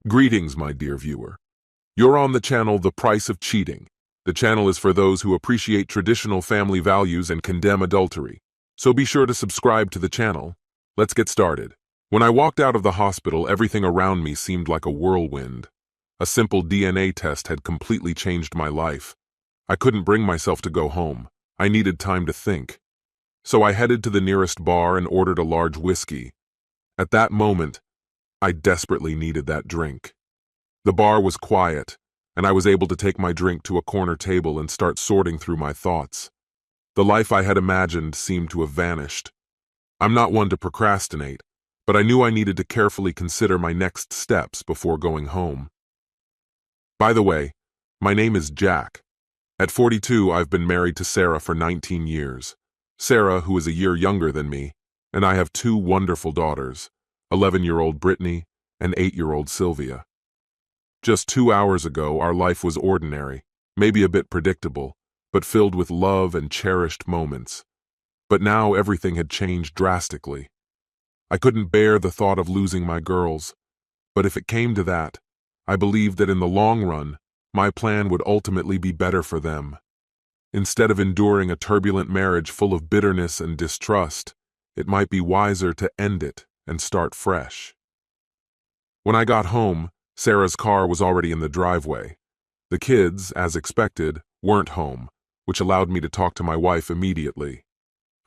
Greetings, my dear viewer. You're on the channel The Price of Cheating. The channel is for those who appreciate traditional family values and condemn adultery. So be sure to subscribe to the channel. Let's get started. When I walked out of the hospital, everything around me seemed like a whirlwind. A simple DNA test had completely changed my life. I couldn't bring myself to go home. I needed time to think. So I headed to the nearest bar and ordered a large whiskey. At that moment, I desperately needed that drink. The bar was quiet, and I was able to take my drink to a corner table and start sorting through my thoughts. The life I had imagined seemed to have vanished. I'm not one to procrastinate, but I knew I needed to carefully consider my next steps before going home. By the way, my name is Jack. At 42, I've been married to Sarah for 19 years. Sarah, who is a year younger than me, and I have two wonderful daughters, 11-year-old Brittany and 8-year-old Sylvia. Just 2 hours ago, our life was ordinary, maybe a bit predictable, but filled with love and cherished moments. But now everything had changed drastically. I couldn't bear the thought of losing my girls, but if it came to that, I believed that in the long run, my plan would ultimately be better for them. Instead of enduring a turbulent marriage full of bitterness and distrust, it might be wiser to end it and start fresh. When I got home, Sarah's car was already in the driveway. The kids, as expected, weren't home, which allowed me to talk to my wife immediately.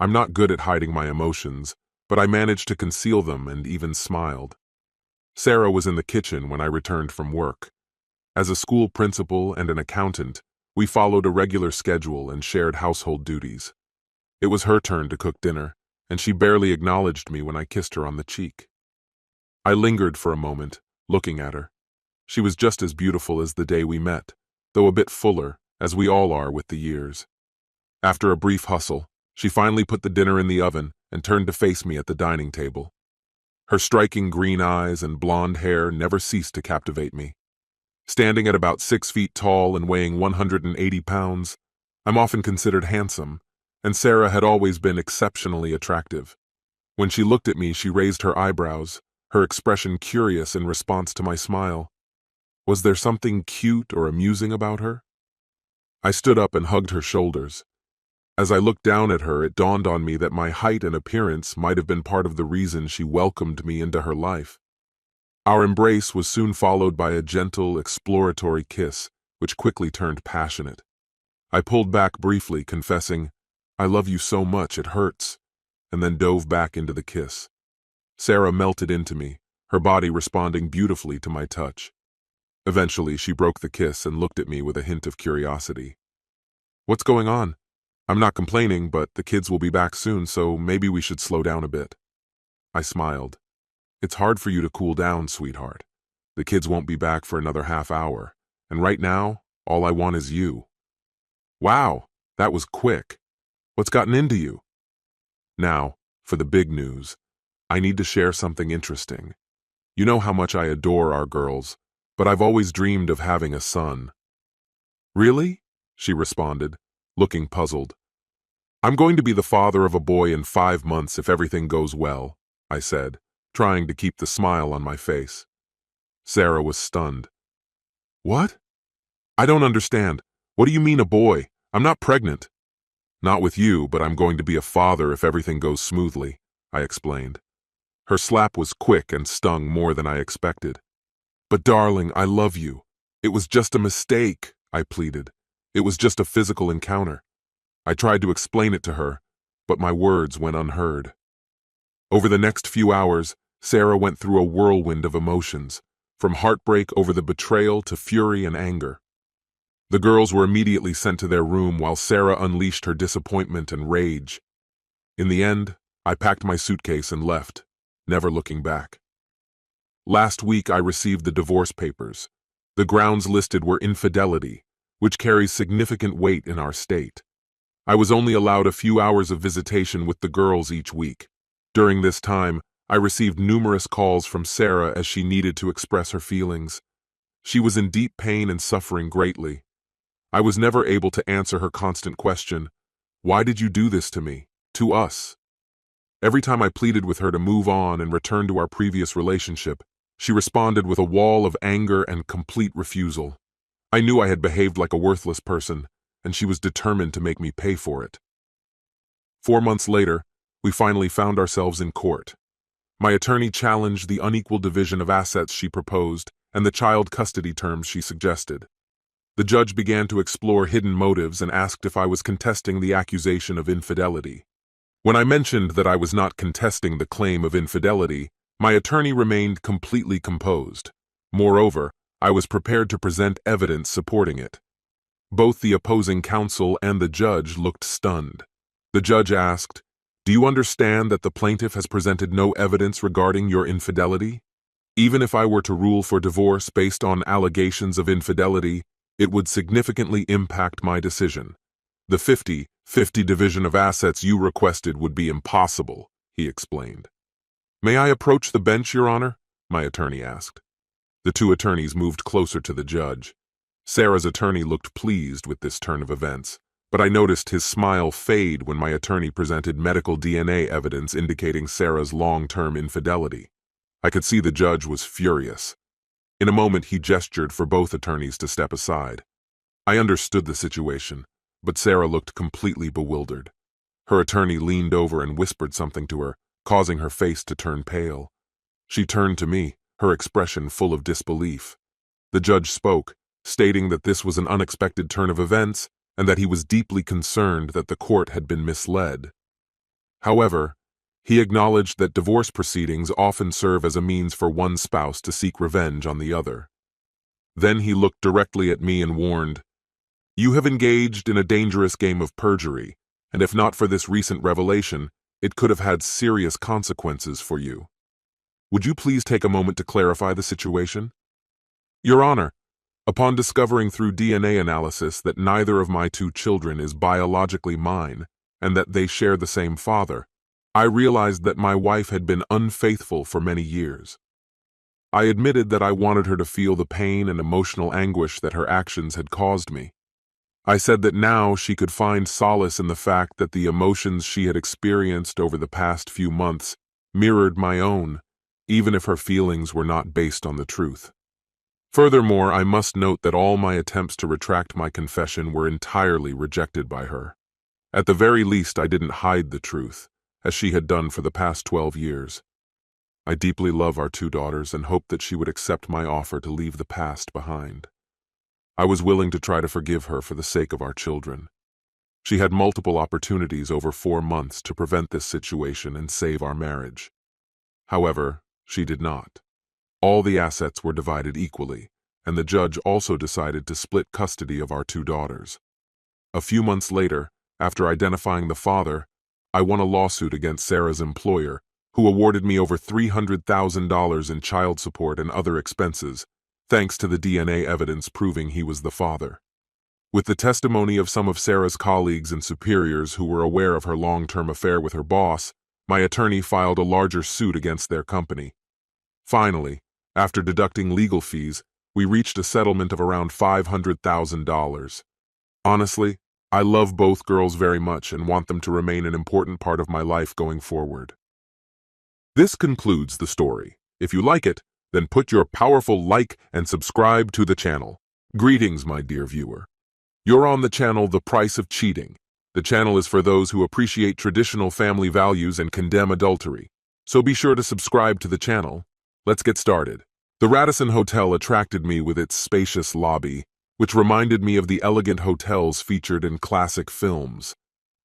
I'm not good at hiding my emotions, but I managed to conceal them and even smiled. Sarah was in the kitchen when I returned from work. As a school principal and an accountant, we followed a regular schedule and shared household duties. It was her turn to cook dinner, and she barely acknowledged me when I kissed her on the cheek. I lingered for a moment, looking at her. She was just as beautiful as the day we met, though a bit fuller, as we all are with the years. After a brief hustle, she finally put the dinner in the oven and turned to face me at the dining table. Her striking green eyes and blonde hair never ceased to captivate me. Standing at about 6 feet tall and weighing 180 pounds, I'm often considered handsome, and Sarah had always been exceptionally attractive. When she looked at me, she raised her eyebrows, her expression curious in response to my smile. Was there something cute or amusing about her? I stood up and hugged her shoulders. As I looked down at her, it dawned on me that my height and appearance might have been part of the reason she welcomed me into her life. Our embrace was soon followed by a gentle, exploratory kiss, which quickly turned passionate. I pulled back briefly, confessing, "I love you so much, it hurts," and then dove back into the kiss. Sarah melted into me, her body responding beautifully to my touch. Eventually, she broke the kiss and looked at me with a hint of curiosity. "What's going on? I'm not complaining, but the kids will be back soon, so maybe we should slow down a bit." I smiled. "It's hard for you to cool down, sweetheart. The kids won't be back for another half hour, and right now, all I want is you." "Wow, that was quick. What's gotten into you?" Now, for the big news. I need to share something interesting. You know how much I adore our girls, but I've always dreamed of having a son. "Really?" she responded, looking puzzled. "I'm going to be the father of a boy in 5 months if everything goes well," I said, trying to keep the smile on my face. Sarah was stunned. "What? I don't understand. What do you mean a boy? I'm not pregnant." "Not with you, but I'm going to be a father if everything goes smoothly," I explained. Her slap was quick and stung more than I expected. "But darling, I love you. It was just a mistake," I pleaded. "It was just a physical encounter." I tried to explain it to her, but my words went unheard. Over the next few hours, Sarah went through a whirlwind of emotions, from heartbreak over the betrayal to fury and anger. The girls were immediately sent to their room while Sarah unleashed her disappointment and rage. In the end, I packed my suitcase and left, never looking back. Last week, I received the divorce papers. The grounds listed were infidelity, which carries significant weight in our state. I was only allowed a few hours of visitation with the girls each week. During this time, I received numerous calls from Sarah as she needed to express her feelings. She was in deep pain and suffering greatly. I was never able to answer her constant question, "Why did you do this to me, to us?" Every time I pleaded with her to move on and return to our previous relationship, She responded with a wall of anger and complete refusal. I knew I had behaved like a worthless person, and she was determined to make me pay for it. 4 months later, we finally found ourselves in court. My attorney challenged the unequal division of assets she proposed and the child custody terms she suggested. The judge began to explore hidden motives and asked if I was contesting the accusation of infidelity. When I mentioned that I was not contesting the claim of infidelity, my attorney remained completely composed. Moreover, I was prepared to present evidence supporting it. Both the opposing counsel and the judge looked stunned. The judge asked, "Do you understand that the plaintiff has presented no evidence regarding your infidelity? Even if I were to rule for divorce based on allegations of infidelity, it would significantly impact my decision. The 50-50 division of assets you requested would be impossible," he explained. "May I approach the bench, Your Honor?" my attorney asked. The two attorneys moved closer to the judge. Sarah's attorney looked pleased with this turn of events, but I noticed his smile fade when my attorney presented medical DNA evidence indicating Sarah's long-term infidelity. I could see the judge was furious. In a moment, he gestured for both attorneys to step aside. I understood the situation, but Sarah looked completely bewildered. Her attorney leaned over and whispered something to her, causing her face to turn pale. She turned to me, her expression full of disbelief. The judge spoke, stating that this was an unexpected turn of events and that he was deeply concerned that the court had been misled. However, he acknowledged that divorce proceedings often serve as a means for one spouse to seek revenge on the other. Then he looked directly at me and warned, "You have engaged in a dangerous game of perjury, and if not for this recent revelation, it could have had serious consequences for you. Would you please take a moment to clarify the situation?" "Your Honor, upon discovering through DNA analysis that neither of my two children is biologically mine and that they share the same father, I realized that my wife had been unfaithful for many years. I admitted that I wanted her to feel the pain and emotional anguish that her actions had caused me. I said that now she could find solace in the fact that the emotions she had experienced over the past few months mirrored my own, even if her feelings were not based on the truth. Furthermore, I must note that all my attempts to retract my confession were entirely rejected by her. At the very least, I didn't hide the truth, as she had done for the past 12 years. I deeply love our two daughters and hoped that she would accept my offer to leave the past behind. I was willing to try to forgive her for the sake of our children. She had multiple opportunities over 4 months to prevent this situation and save our marriage. However, she did not. All the assets were divided equally, and the judge also decided to split custody of our two daughters. A few months later, after identifying the father, I won a lawsuit against Sarah's employer, who awarded me over $300,000 in child support and other expenses, thanks to the DNA evidence proving he was the father. With the testimony of some of Sarah's colleagues and superiors who were aware of her long-term affair with her boss, my attorney filed a larger suit against their company. Finally, after deducting legal fees, we reached a settlement of around $500,000. Honestly, I love both girls very much and want them to remain an important part of my life going forward. This concludes the story. If you like it, then put your powerful like and subscribe to the channel. Greetings, my dear viewer. You're on the channel The Price of Cheating. The channel is for those who appreciate traditional family values and condemn adultery. So be sure to subscribe to the channel. Let's get started. The Radisson Hotel attracted me with its spacious lobby, which reminded me of the elegant hotels featured in classic films.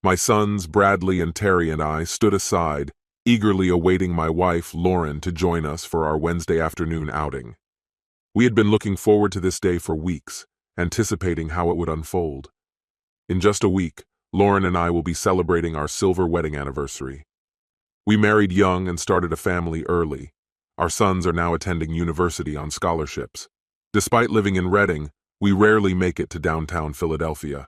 My sons, Bradley and Terry, and I stood aside, eagerly awaiting my wife, Lauren, to join us for our Wednesday afternoon outing. We had been looking forward to this day for weeks, anticipating how it would unfold. In just a week, Lauren and I will be celebrating our silver wedding anniversary. We married young and started a family early. Our sons are now attending university on scholarships. Despite living in Reading, we rarely make it to downtown Philadelphia.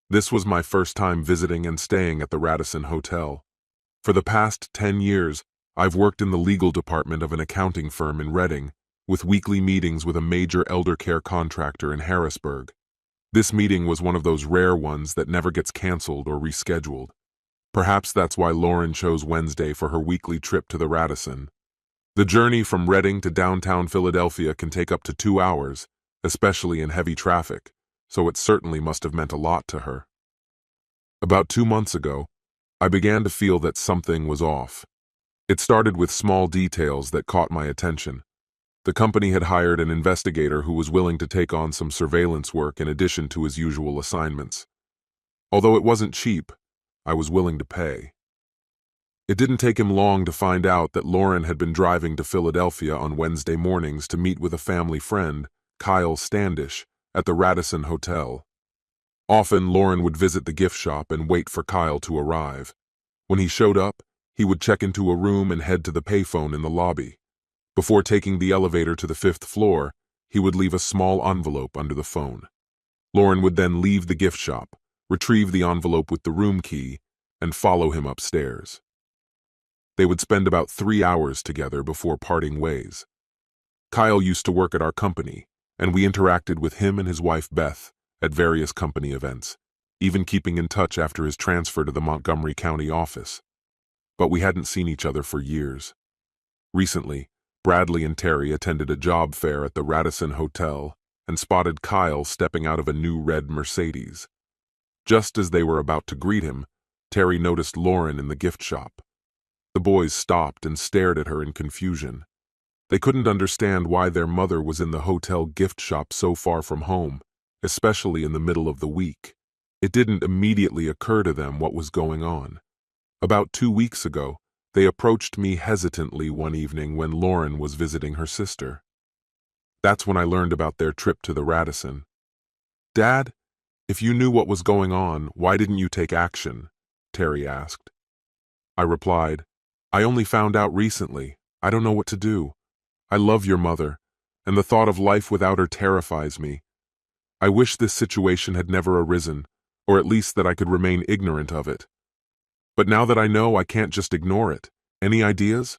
This was my first time visiting and staying at the Radisson Hotel. For the past 10 years, I've worked in the legal department of an accounting firm in Reading, with weekly meetings with a major elder care contractor in Harrisburg. This meeting was one of those rare ones that never gets canceled or rescheduled. Perhaps that's why Lauren chose Wednesday for her weekly trip to the Radisson. The journey from Reading to downtown Philadelphia can take up to 2 hours, especially in heavy traffic, so it certainly must have meant a lot to her. About 2 months ago, I began to feel that something was off. It started with small details that caught my attention. The company had hired an investigator who was willing to take on some surveillance work in addition to his usual assignments. Although it wasn't cheap, I was willing to pay. It didn't take him long to find out that Lauren had been driving to Philadelphia on Wednesday mornings to meet with a family friend, Kyle Standish, at the Radisson Hotel. Often, Lauren would visit the gift shop and wait for Kyle to arrive. When he showed up, he would check into a room and head to the payphone in the lobby. Before taking the elevator to the 5th floor, he would leave a small envelope under the phone. Lauren would then leave the gift shop, retrieve the envelope with the room key, and follow him upstairs. They would spend about 3 hours together before parting ways. Kyle used to work at our company, and we interacted with him and his wife Beth at various company events, even keeping in touch after his transfer to the Montgomery County office. But we hadn't seen each other for years. Recently, Bradley and Terry attended a job fair at the Radisson Hotel and spotted Kyle stepping out of a new red Mercedes. Just as they were about to greet him, Terry noticed Lauren in the gift shop. The boys stopped and stared at her in confusion. They couldn't understand why their mother was in the hotel gift shop so far from home, especially in the middle of the week. It didn't immediately occur to them what was going on. About 2 weeks ago, they approached me hesitantly one evening when Lauren was visiting her sister. That's when I learned about their trip to the Radisson. "Dad, if you knew what was going on, why didn't you take action?" Terry asked. I replied, "I only found out recently. I don't know what to do. I love your mother, and the thought of life without her terrifies me. I wish this situation had never arisen, or at least that I could remain ignorant of it. But now that I know, I can't just ignore it. Any ideas?"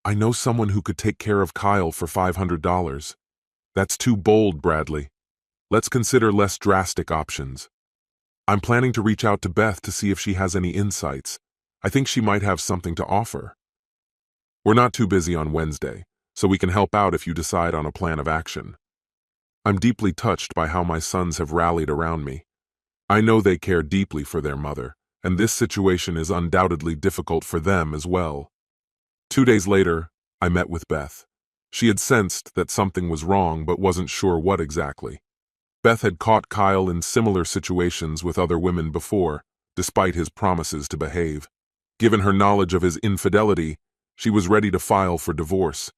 "I know someone who could take care of Kyle for $500. "That's too bold, Bradley. Let's consider less drastic options. I'm planning to reach out to Beth to see if she has any insights. I think she might have something to offer. We're not too busy on Wednesday, so we can help out if you decide on a plan of action." I'm deeply touched by how my sons have rallied around me. I know they care deeply for their mother, and this situation is undoubtedly difficult for them as well. 2 days later, I met with Beth. She had sensed that something was wrong but wasn't sure what exactly. Beth had caught Kyle in similar situations with other women before, despite his promises to behave. Given her knowledge of his infidelity, she was ready to file for divorce.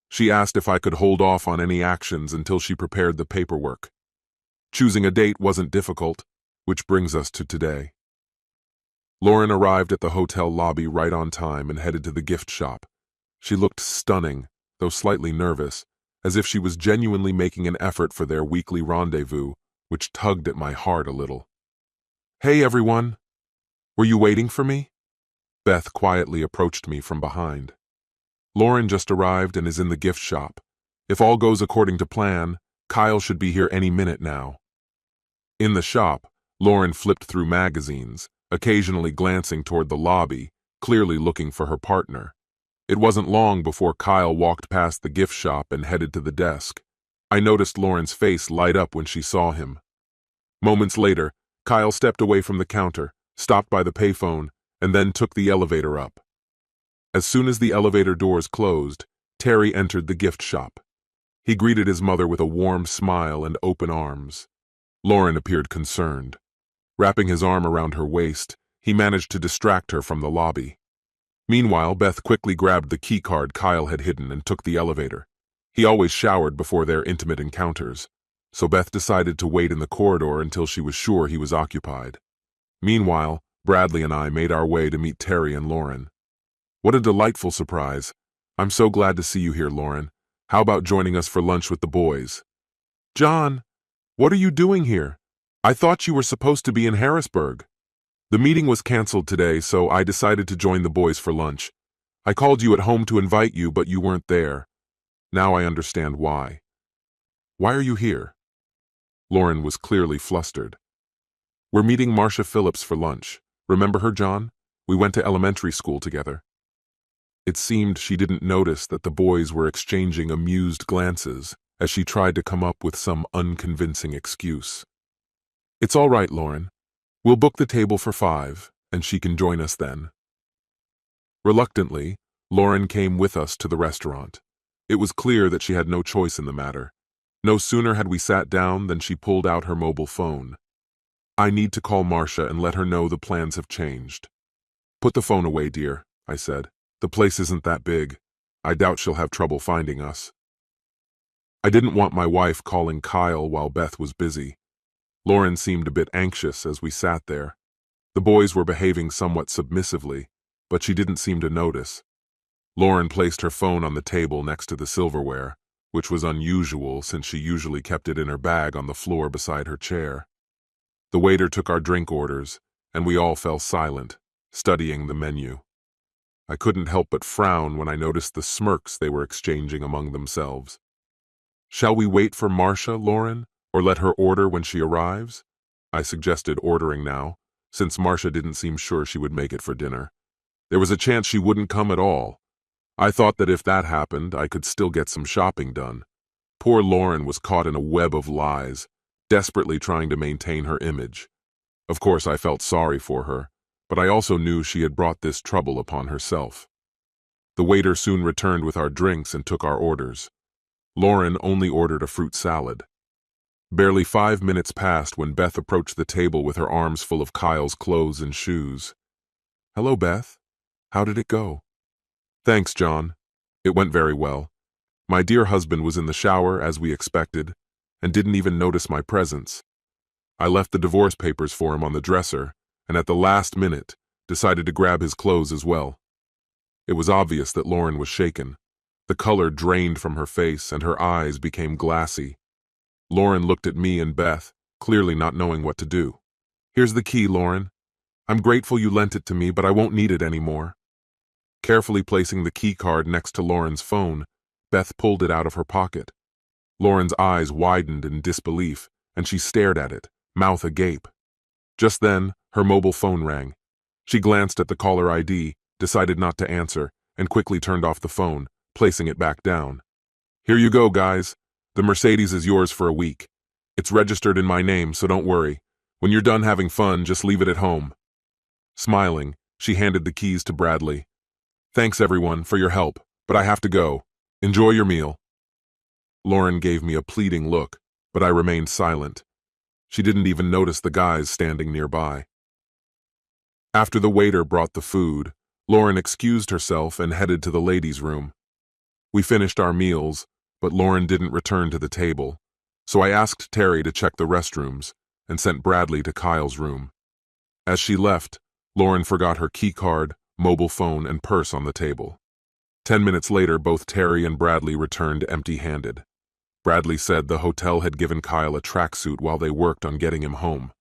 She asked if I could hold off on any actions until she prepared the paperwork. Choosing a date wasn't difficult, which brings us to today. Lauren arrived at the hotel lobby right on time and headed to the gift shop. She looked stunning, though slightly nervous, as if she was genuinely making an effort for their weekly rendezvous, which tugged at my heart a little. "Hey, everyone! Were you waiting for me?" Beth quietly approached me from behind. "Lauren just arrived and is in the gift shop. If all goes according to plan, Kyle should be here any minute now." In the shop, Lauren flipped through magazines, occasionally glancing toward the lobby, clearly looking for her partner. It wasn't long before Kyle walked past the gift shop and headed to the desk. I noticed Lauren's face light up when she saw him. Moments later, Kyle stepped away from the counter, stopped by the payphone, and then took the elevator up. As soon as the elevator doors closed, Terry entered the gift shop. He greeted his mother with a warm smile and open arms. Lauren appeared concerned. Wrapping his arm around her waist, he managed to distract her from the lobby. Meanwhile, Beth quickly grabbed the key card Kyle had hidden and took the elevator. He always showered before their intimate encounters, so Beth decided to wait in the corridor until she was sure he was occupied. Meanwhile, Bradley and I made our way to meet Terry and Lauren. "What a delightful surprise. I'm so glad to see you here, Lauren. How about joining us for lunch with the boys?" "John, what are you doing here? I thought you were supposed to be in Harrisburg." "The meeting was canceled today, so I decided to join the boys for lunch. I called you at home to invite you, but you weren't there. Now I understand why." "Why are you here?" Lauren was clearly flustered. "We're meeting Marcia Phillips for lunch. Remember her, John? We went to elementary school together." It seemed she didn't notice that the boys were exchanging amused glances as she tried to come up with some unconvincing excuse. "It's all right, Lauren. We'll book the table for 5, and she can join us then." Reluctantly, Lauren came with us to the restaurant. It was clear that she had no choice in the matter. No sooner had we sat down than she pulled out her mobile phone. "I need to call Marcia and let her know the plans have changed." "Put the phone away, dear," I said. "The place isn't that big. I doubt she'll have trouble finding us." I didn't want my wife calling Kyle while Beth was busy. Lauren seemed a bit anxious as we sat there. The boys were behaving somewhat submissively, but she didn't seem to notice. Lauren placed her phone on the table next to the silverware, which was unusual since she usually kept it in her bag on the floor beside her chair. The waiter took our drink orders, and we all fell silent, studying the menu. I couldn't help but frown when I noticed the smirks they were exchanging among themselves. "Shall we wait for Marcia, Lauren, or let her order when she arrives?" I suggested ordering now, since Marcia didn't seem sure she would make it for dinner. There was a chance she wouldn't come at all. I thought that if that happened, I could still get some shopping done. Poor Lauren was caught in a web of lies, desperately trying to maintain her image. Of course, I felt sorry for her, but I also knew she had brought this trouble upon herself. The waiter soon returned with our drinks and took our orders. Lauren only ordered a fruit salad. Barely 5 minutes passed when Beth approached the table with her arms full of Kyle's clothes and shoes. "Hello, Beth. How did it go?" "Thanks, John. It went very well. My dear husband was in the shower, as we expected, and didn't even notice my presence. I left the divorce papers for him on the dresser, and at the last minute, decided to grab his clothes as well." It was obvious that Lauren was shaken. The color drained from her face, and her eyes became glassy. Lauren looked at me and Beth, clearly not knowing what to do. "Here's the key, Lauren. I'm grateful you lent it to me, but I won't need it anymore." Carefully placing the key card next to Lauren's phone, Beth pulled it out of her pocket. Lauren's eyes widened in disbelief, and she stared at it, mouth agape. Just then, her mobile phone rang. She glanced at the caller ID, decided not to answer, and quickly turned off the phone, placing it back down. "Here you go, guys. The Mercedes is yours for a week. It's registered in my name, so don't worry. When you're done having fun, just leave it at home." Smiling, she handed the keys to Bradley. "Thanks, everyone, for your help, but I have to go. Enjoy your meal." Lauren gave me a pleading look, but I remained silent. She didn't even notice the guys standing nearby. After the waiter brought the food, Lauren excused herself and headed to the ladies' room. We finished our meals, but Lauren didn't return to the table, so I asked Terry to check the restrooms and sent Bradley to Kyle's room. As she left, Lauren forgot her keycard, mobile phone, and purse on the table. 10 minutes later, both Terry and Bradley returned empty-handed. Bradley said the hotel had given Kyle a tracksuit while they worked on getting him home.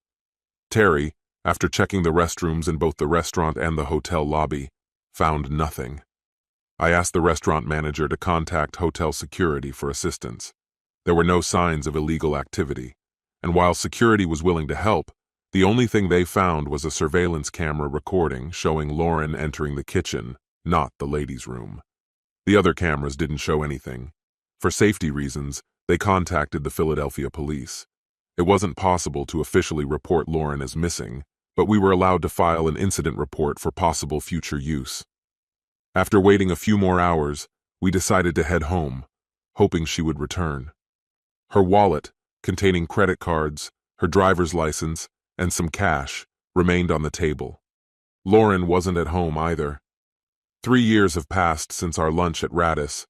Terry, after checking the restrooms in both the restaurant and the hotel lobby, found nothing. I asked the restaurant manager to contact hotel security for assistance. There were no signs of illegal activity, and while security was willing to help, the only thing they found was a surveillance camera recording showing Lauren entering the kitchen, not the ladies' room. The other cameras didn't show anything. For safety reasons, they contacted the Philadelphia police. It wasn't possible to officially report Lauren as missing, but we were allowed to file an incident report for possible future use. After waiting a few more hours, we decided to head home, hoping she would return. Her wallet, containing credit cards, her driver's license, and some cash, remained on the table. Lauren wasn't at home either. 3 years have passed since our lunch at Radis.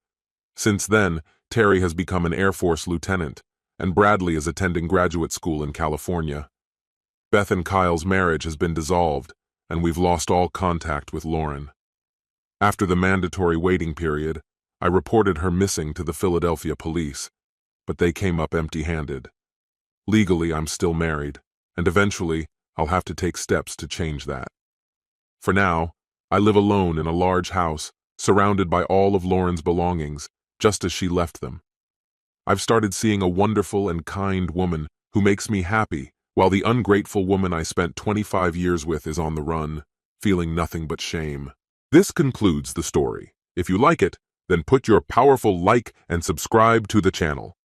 Since then, Terry has become an Air Force lieutenant, and Bradley is attending graduate school in California. Beth and Kyle's marriage has been dissolved, and we've lost all contact with Lauren. After the mandatory waiting period, I reported her missing to the Philadelphia police, but they came up empty-handed. Legally, I'm still married, and eventually, I'll have to take steps to change that. For now, I live alone in a large house, surrounded by all of Lauren's belongings, just as she left them. I've started seeing a wonderful and kind woman who makes me happy, while the ungrateful woman I spent 25 years with is on the run, feeling nothing but shame. This concludes the story. If you like it, then put your powerful like and subscribe to the channel.